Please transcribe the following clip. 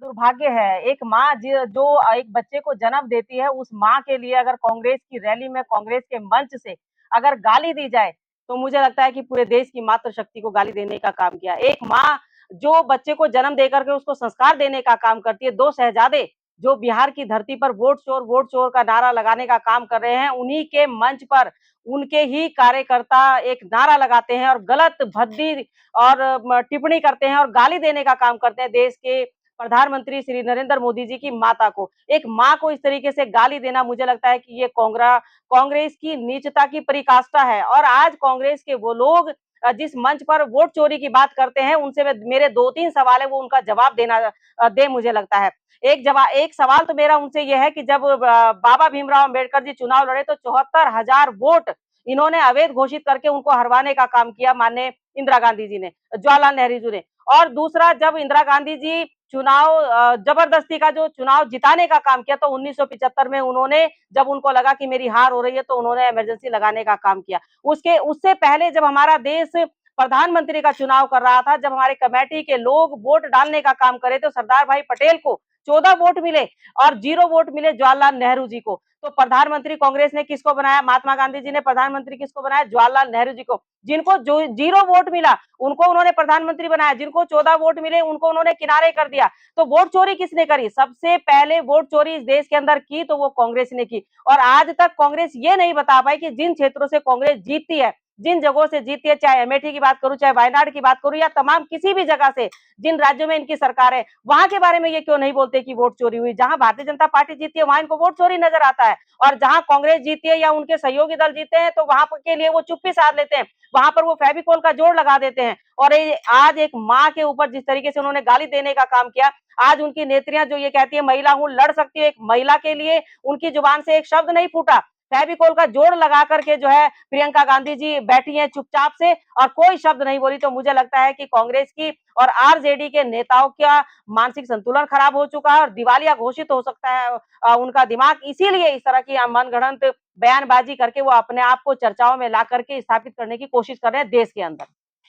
दुर्भाग्य है। एक माँ जो एक बच्चे को जन्म देती है, उस माँ के लिए अगर कांग्रेस की रैली में, कांग्रेस के मंच से अगर गाली दी जाए, तो मुझे लगता है कि पूरे देश की मातृशक्ति को गाली देने का काम किया। एक माँ जो बच्चे को जन्म देकर के उसको संस्कार देने का काम करती है, 2 शहजादे जो बिहार की धरती पर वोट चोर का नारा लगाने का काम कर रहे हैं, उन्हीं के मंच पर उनके ही कार्यकर्ता एक नारा लगाते हैं और गलत भद्दी और टिप्पणी करते हैं और गाली देने का काम करते हैं देश के प्रधानमंत्री श्री नरेंद्र मोदी जी की माता को। एक माँ को इस तरीके से गाली देना, मुझे लगता है कि ये कांग्रेस की नीचता की पराकाष्ठा है। और आज कांग्रेस के वो लोग जिस मंच पर वोट चोरी की बात करते हैं, उनसे मेरे 2-3 सवाल है, वो उनका जवाब देना दे मुझे लगता है। एक सवाल तो मेरा उनसे ये है कि जब बाबा भीमराव अंबेडकर जी चुनाव लड़े तो 74,000 वोट इन्होंने अवैध घोषित करके उनको हरवाने का काम किया माननीय इंदिरा गांधी जी ने, जवाहरलाल नेहरू जी ने। और दूसरा, जब इंदिरा गांधी जी चुनाव जबरदस्ती का जो चुनाव जिताने का काम किया, तो 1975 में उन्होंने, जब उनको लगा कि मेरी हार हो रही है, तो उन्होंने इमरजेंसी लगाने का काम किया। उससे पहले जब हमारा देश प्रधानमंत्री का चुनाव कर रहा था, जब हमारे कमेटी के लोग वोट डालने का काम करे, तो सरदार भाई पटेल को 14 वोट मिले और 0 वोट मिले जवाहरलाल नेहरू जी को। तो प्रधानमंत्री कांग्रेस ने किसको बनाया? महात्मा गांधी जी ने प्रधानमंत्री किसको बनाया? जवाहरलाल नेहरू जी को। जिनको जो 0 वोट मिला, उनको उन्होंने प्रधानमंत्री बनाया, जिनको 14 वोट मिले, उनको उन्होंने किनारे कर दिया। तो वोट चोरी किसने करी? सबसे पहले वोट चोरी इस देश के अंदर की तो वो कांग्रेस ने की। और आज तक कांग्रेस ये नहीं बता पाई कि जिन क्षेत्रों से कांग्रेस जीतती है, जिन जगहों से जीतती है, चाहे अमेठी की बात करूं, चाहे वायनाड की बात करूं, या तमाम किसी भी जगह से जिन राज्यों में इनकी सरकार है, वहां के बारे में ये क्यों नहीं बोलते कि वोट चोरी हुई? जहां भारतीय जनता पार्टी जीती है, वहां इनको वोट चोरी नजर आता है। और जहां कांग्रेस जीती है या उनके सहयोगी दल जीते हैं, तो वहां के लिए वो चुप्पी साध लेते हैं, वहां पर वो फेविकोल का जोड़ लगा देते हैं। और आज एक माँ के ऊपर जिस तरीके से उन्होंने गाली देने का काम किया, आज उनकी नेत्रियां जो ये कहती है महिला हूं, लड़ सकती है, एक महिला के लिए उनकी जुबान से एक शब्द नहीं फूटा। फेविकोल का जोड़ लगा करके जो है प्रियंका गांधी जी बैठी हैं चुपचाप से और कोई शब्द नहीं बोली। तो मुझे लगता है कि कांग्रेस की और आरजेडी के नेताओं का मानसिक संतुलन खराब हो चुका है और दिवालिया घोषित हो सकता है उनका दिमाग। इसीलिए इस तरह की मनगढ़ंत बयानबाजी करके वो अपने आप को चर्चाओं में ला करके स्थापित करने की कोशिश कर रहे हैं देश के अंदर।